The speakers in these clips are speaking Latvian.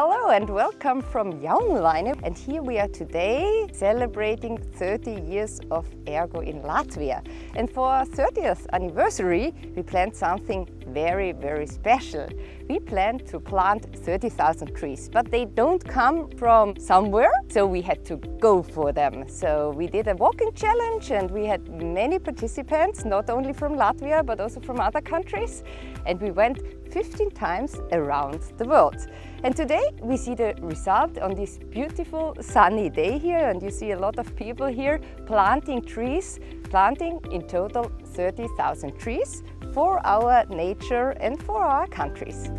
Hello and welcome from Jaunlaine, and here we are today celebrating 30 years of Ergo in Latvia. And for our 30th anniversary we planned something very, very special. We planned to plant 30,000 trees, but they don't come from somewhere, so we had to go for them. So we did a walking challenge and we had many participants, not only from Latvia but also from other countries, and we went 15 times around the world. And today we see the result on this beautiful sunny day here, and you see a lot of people here planting trees, planting in total 30,000 trees for our nature and for our countries.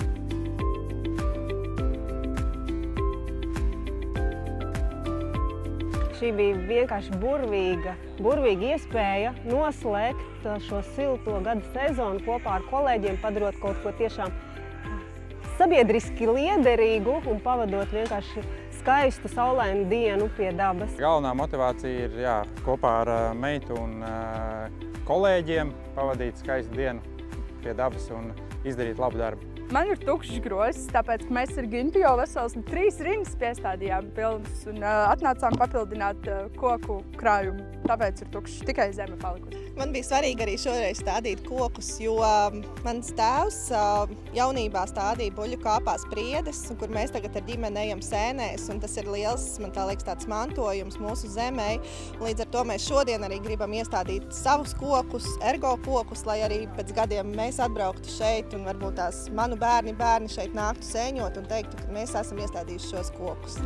Šī bija vienkārši burvīga iespēja noslēgt šo silto gada sezonu kopā ar kolēģiem, padarot kaut ko tiešām sabiedriski liederīgu un pavadot vienkārši skaistu saulainu dienu pie dabas. Galvenā motivācija ir kopā ar meitu un kolēģiem pavadīt skaistu dienu pie dabas un izdarīt labu darbu. Man ir tukšs grozs, tāpēc mēs ar Gintu jau vesels 3 rindas piestādījām pilnas un atnācām papildināt koku krājumu. Tāpēc ir tukšs, tikai zeme palikusi. Man bija svarīgi arī šoreiz stādīt kokus, jo mans tēvs jaunībā stādīja buļļu kāpās priedes, kur mēs tagad ar ģimeni ejam sēnēs, un tas ir liels, man tā liekas, tāds mantojums mūsu zemē. Līdz ar to mēs šodien arī gribam iestādīt savus kokus, Ergo kokus, lai arī pēc gadiem mēs atbrauktu šeit un varbūt tās manu bērni šeit nāktu sēņot un teiktu, ka mēs esam iestādījuši šos kokus.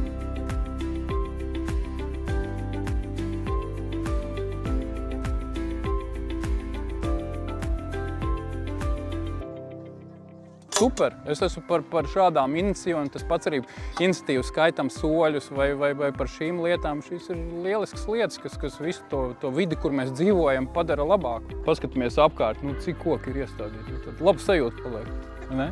Super! Es esmu par šādām iniciatīvām, tas pats arī iniciatīvas skaitam soļus vai par šīm lietām. Šīs ir lieliskas lietas, kas visu to vidi, kur mēs dzīvojam, padara labāku. Paskatāmies apkārt, cik koki ir iestādīti. Tad labu sajūtu paliek, ne?